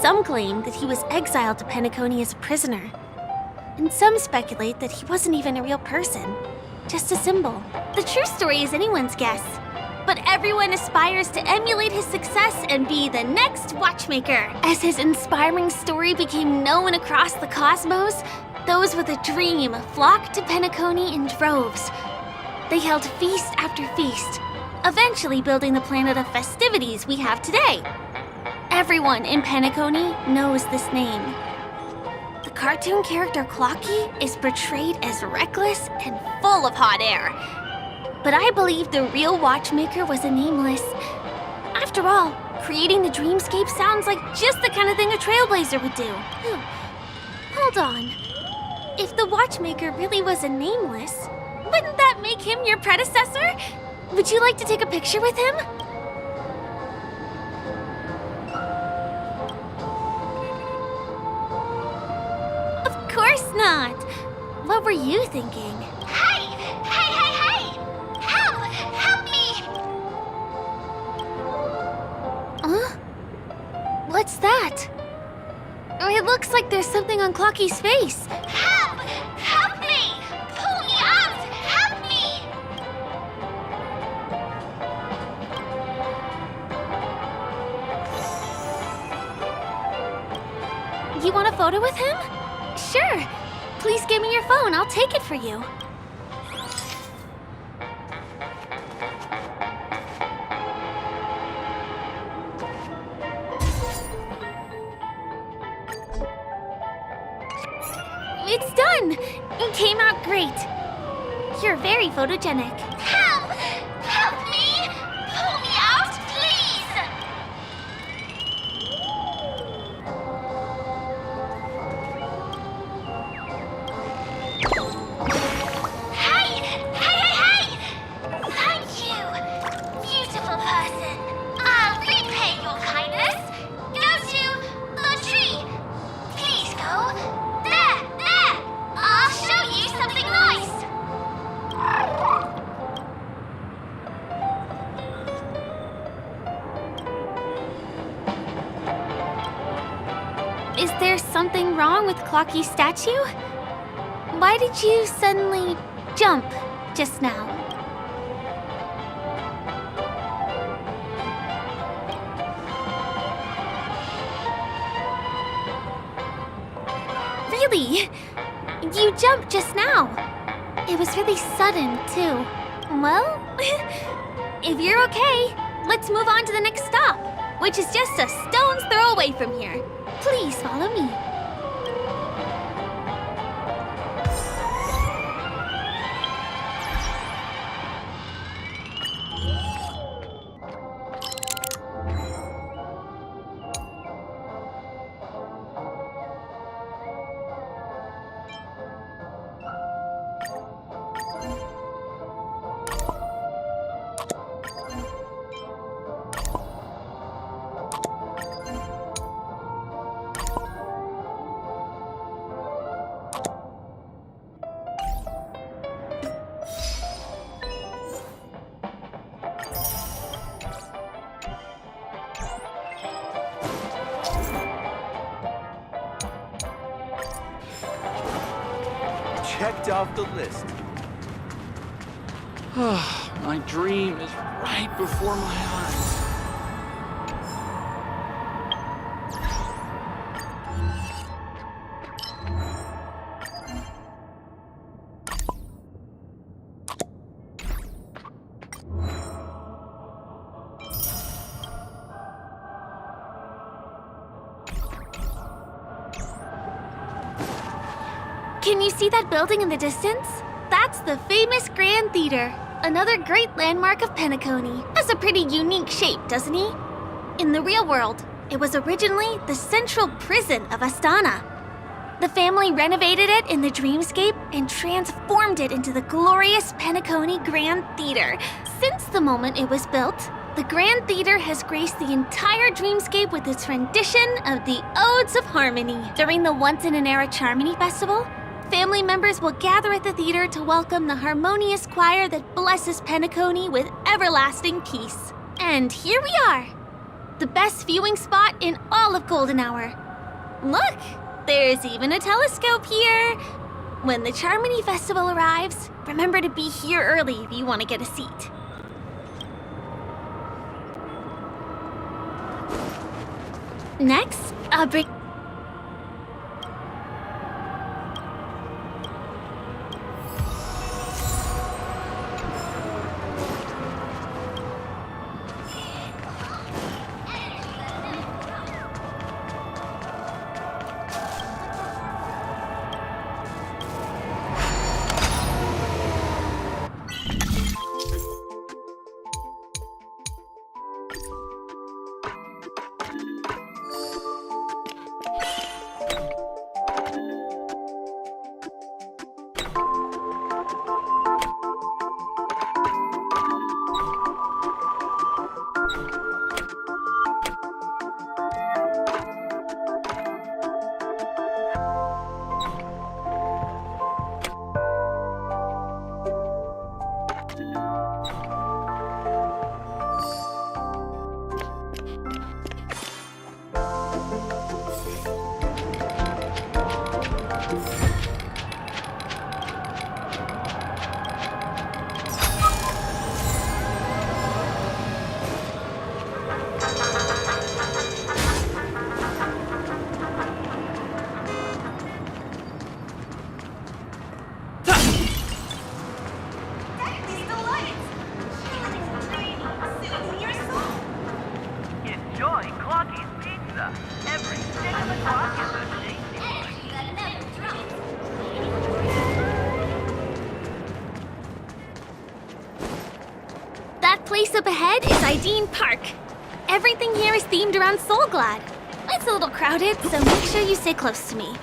Some claim that he was exiled to Penacony as a prisoner. And some speculate that he wasn't even a real person, just a symbol. The true story is anyone's guess. But everyone aspires to emulate his success and be the next watchmaker. As his inspiring story became known across the cosmos, those with a dream flocked to Penacony in droves. They held feast after feast, eventually building the planet of festivities we have today. Everyone in Penacony knows this name. The cartoon character Clocky is portrayed as reckless and full of hot air. But I believe the real watchmaker was a nameless. After all, creating the Dreamscape sounds like just the kind of thing a trailblazer would do. Hold on. If the watchmaker really was a nameless, wouldn't that make him your predecessor? Would you like to take a picture with him? Of course not. What were you thinking? Hey! Help me! Huh? What's that? It looks like there's something on Clocky's face. Help! Help me! Pull me out! Help me! You want a photo with him? Sure. Please give me your phone. I'll take it for you. It's done! It came out great. You're very photogenic. Help! Help me! Pull me out, please! Hey! Hey, hey, hey! Thank you, beautiful person. I'll repay your kindness. Go to the tree. Please go. There! I'll show you something nice. Is there something wrong with Clocky's statue? Why did you suddenly jump just now? Really? You jumped just now. It was really sudden, too. Well, if you're okay, let's move on to the next stop, which is just a stone's throw away from here. Please follow me. Checked off the list. My dream is right before my eyes. Can you see that building in the distance? That's the famous Grand Theater, another great landmark of Penacony. Has a pretty unique shape, doesn't he? In the real world, it was originally the central prison of Astana. The family renovated it in the dreamscape and transformed it into the glorious Penacony Grand Theater. Since the moment it was built, the Grand Theater has graced the entire dreamscape with its rendition of the Odes of Harmony. During the once-in-an-era Charmony Festival, family members will gather at the theater to welcome the harmonious choir that blesses Penacony with everlasting peace. And here we are, the best viewing spot in all of Golden Hour. Look, there's even a telescope here. When the Charmony Festival arrives, remember to be here early if you want to get a seat. Next, I'll bring... place up ahead is Ideen Park. Everything here is themed around Soulglad. It's a little crowded, so make sure you stay close to me.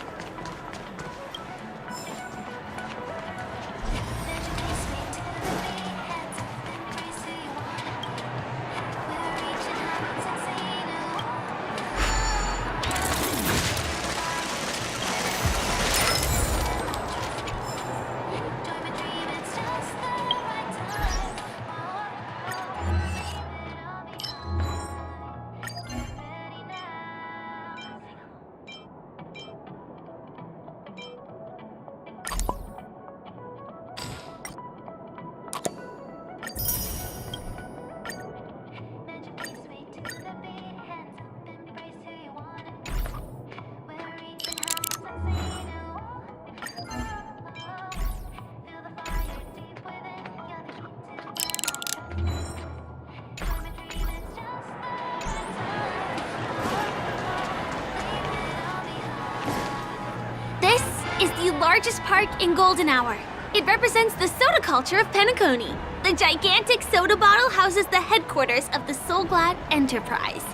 Is the largest park in Golden Hour. It represents the soda culture of Penacony. The gigantic soda bottle houses the headquarters of the Soulglad Enterprise.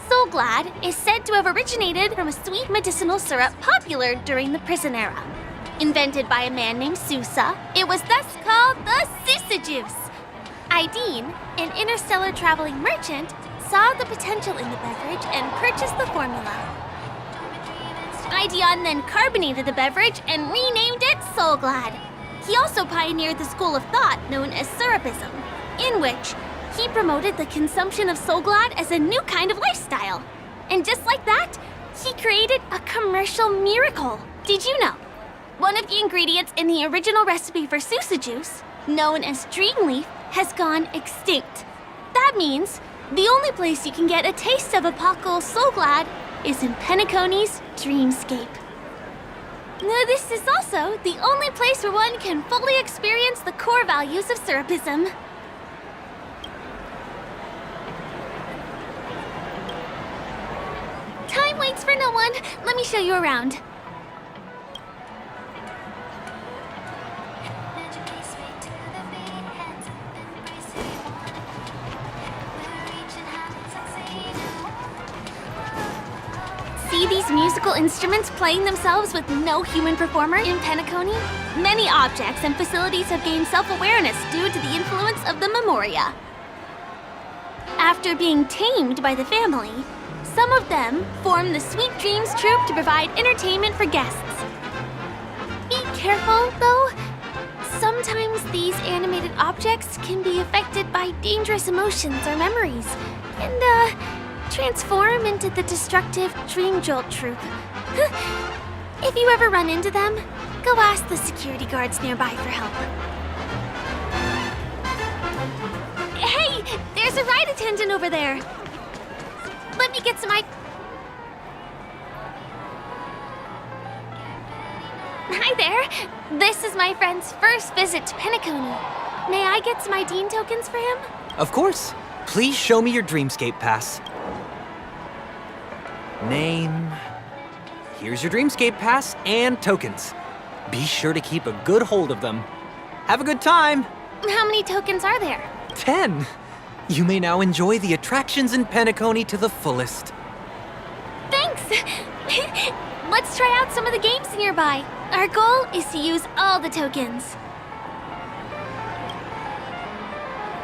Soulglad is said to have originated from a sweet medicinal syrup popular during the prison era. Invented by a man named Sousa, it was thus called the Sousa Juice. Ideen, an interstellar traveling merchant, saw the potential in the beverage and purchased the formula. Ideon then carbonated the beverage and renamed it Soulglad. He also pioneered the school of thought known as Syrupism, in which he promoted the consumption of Soulglad as a new kind of lifestyle. And just like that, he created a commercial miracle. Did you know? One of the ingredients in the original recipe for Sousa juice, known as Dreamleaf, has gone extinct. That means the only place you can get a taste of Apocalypse Soulglad is in Penacony's Dreamscape. Now, this is also the only place where one can fully experience the core values of Syrupism. Time waits for no one. Let me show you around. See these musical instruments playing themselves with no human performer in Penacony? Many objects and facilities have gained self-awareness due to the influence of the Memoria. After being tamed by the family, some of them form the Sweet Dreams Troupe to provide entertainment for guests. Be careful, though. Sometimes these animated objects can be affected by dangerous emotions or memories, and, transform into the destructive Dream Jolt Troupe. If you ever run into them, go ask the security guards nearby for help. Hey, there's a ride attendant over there. Let me get some Hi there. This is my friend's first visit to Penacony. May I get some Ideen tokens for him? Of course. Please show me your Dreamscape pass. Name. Here's your Dreamscape pass and tokens. Be sure to keep a good hold of them. Have a good time. How many tokens are there? 10. You may now enjoy the attractions in Penacony to the fullest. Thanks. Let's try out some of the games nearby. Our goal is to use all the tokens.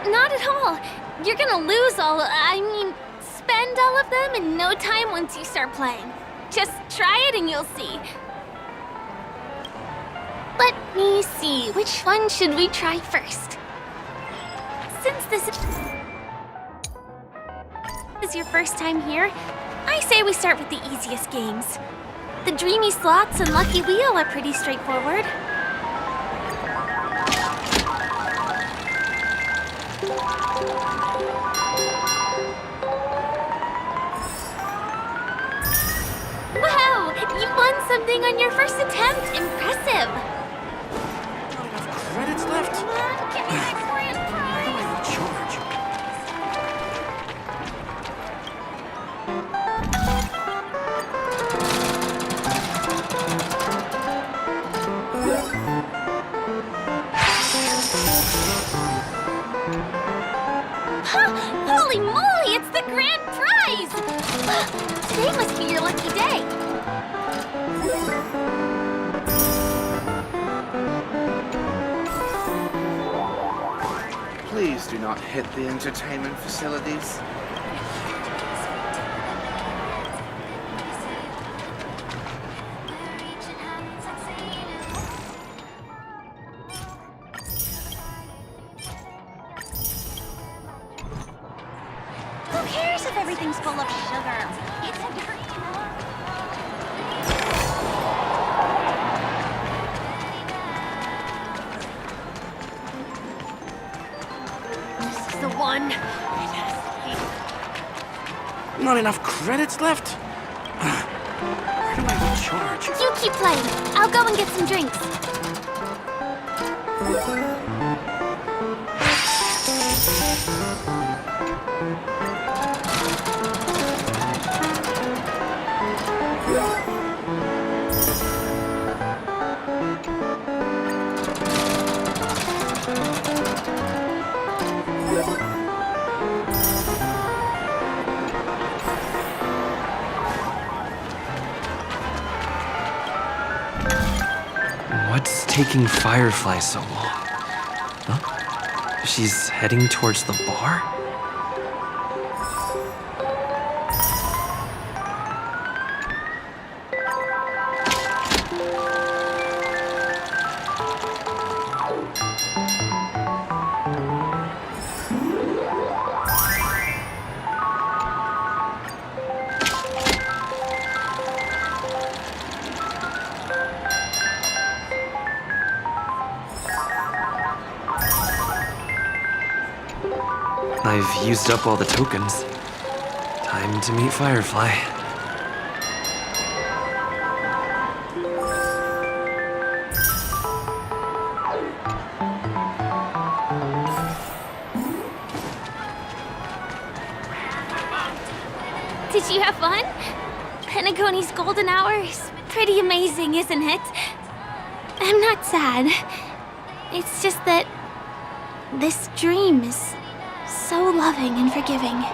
Not at all. You're gonna lose spend all of them in no time once you start playing. Just try it and you'll see. Let me see, which one should we try first? Since this is your first time here, I say we start with the easiest games. The Dreamy Slots and Lucky Wheel are pretty straightforward. Wow! You won something on your first attempt! Impressive! Not enough credits left? Come on, give me that grand prize! Charge. Holy moly, it's the grand prize! Today must be your lucky day. Please do not hit the entertainment facilities. Who cares if everything's full of sugar? It's a dream. This is the one. It has to Not enough credits left? Where do I recharge? be. You keep playing. I'll go and get some drinks. What's taking Firefly so long? Huh? She's heading towards the bar? I've used up all the tokens. Time to meet Firefly. Did you have fun? Penacony's golden hour is pretty amazing, isn't it? I'm not sad. It's just that this dream is so loving and forgiving.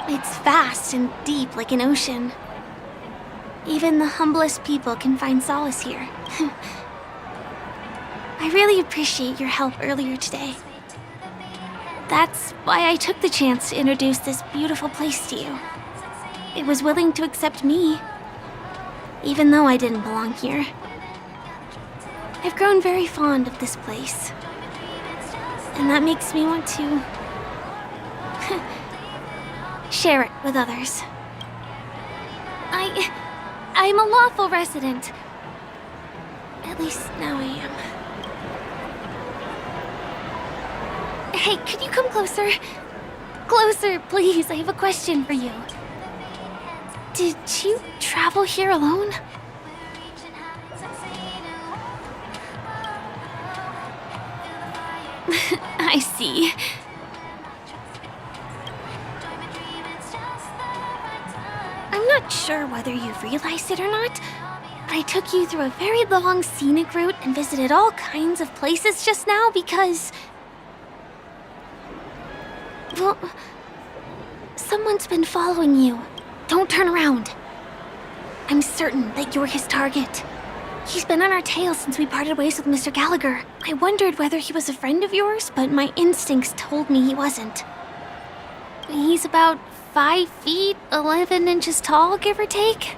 It's vast and deep like an ocean. Even the humblest people can find solace here. I really appreciate your help earlier today. That's why I took the chance to introduce this beautiful place to you. It was willing to accept me, even though I didn't belong here. I've grown very fond of this place, and that makes me want to share it with others. I'm a lawful resident. At least now I am. Hey, could you come closer? Closer, please. I have a question for you. Did you travel here alone? I see. I'm not sure whether you've realized it or not, but I took you through a very long scenic route and visited all kinds of places just now because... well, someone's been following you. Don't turn around. I'm certain that you're his target. He's been on our tail since we parted ways with Mr. Gallagher. I wondered whether he was a friend of yours, but my instincts told me he wasn't. He's about 5 feet, 11 inches tall, give or take.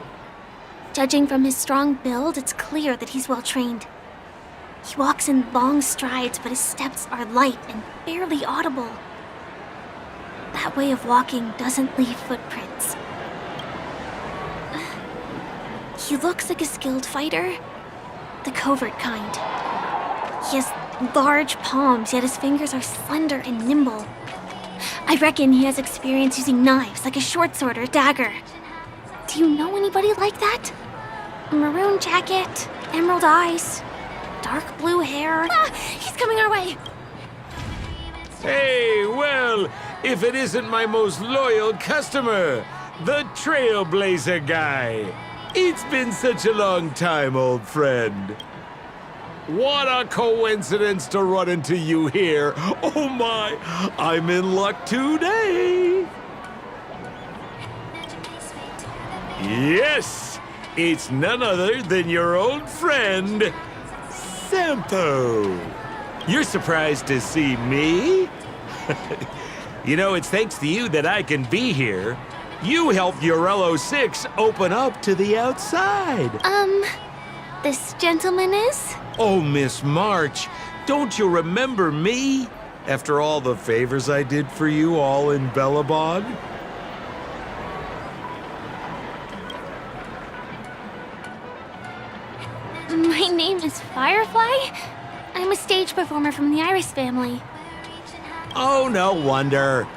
Judging from his strong build, it's clear that he's well trained. He walks in long strides, but his steps are light and barely audible. That way of walking doesn't leave footprints. He looks like a skilled fighter, the covert kind. He has large palms, yet his fingers are slender and nimble. I reckon he has experience using knives, like a short sword or a dagger. Do you know anybody like that? A maroon jacket, emerald eyes, dark blue hair. Ah, he's coming our way. Hey, well, if it isn't my most loyal customer, the Trailblazer guy. It's been such a long time, old friend. What a coincidence to run into you here. Oh my, I'm in luck today. Yes, it's none other than your old friend, Sampo. You're surprised to see me? You know, it's thanks to you that I can be here. You helped Urello 6 open up to the outside. This gentleman is? Oh, Miss March, don't you remember me? After all the favors I did for you all in Bellabog? My name is Firefly. I'm a stage performer from the Iris family. Oh, no wonder.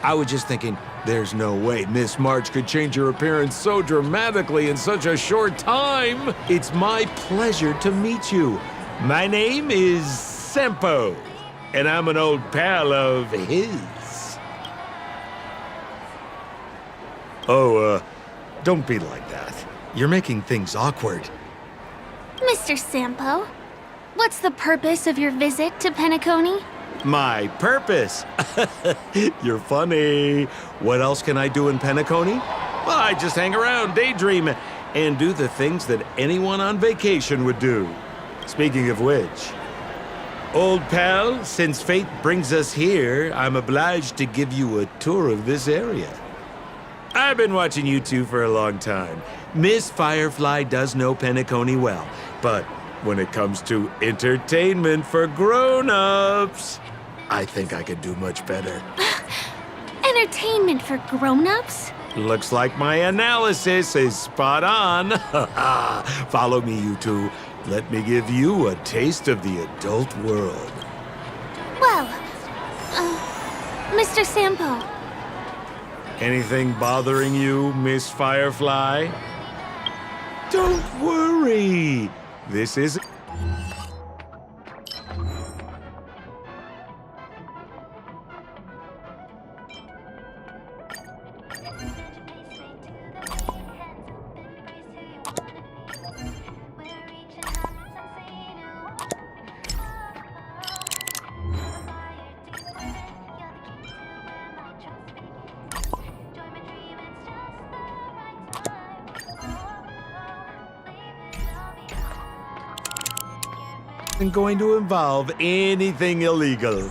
I was just thinking, there's no way Miss March could change her appearance so dramatically in such a short time. It's my pleasure to meet you. My name is Sampo, and I'm an old pal of his. Oh, don't be like that. You're making things awkward. Mr. Sampo, what's the purpose of your visit to Penacony? My purpose? You're funny. What else can I do in Penacony? Well, I just hang around, daydream, and do the things that anyone on vacation would do. Speaking of which, old pal, since fate brings us here, I'm obliged to give you a tour of this area. I've been watching you two for a long time. Miss Firefly does know Penacony well, but when it comes to entertainment for grown-ups, I think I could do much better. Entertainment for grown-ups? Looks like my analysis is spot on. Follow me, you two. Let me give you a taste of the adult world. Well, Mr. Sampo. Anything bothering you, Miss Firefly? Don't worry. This is... going to involve anything illegal.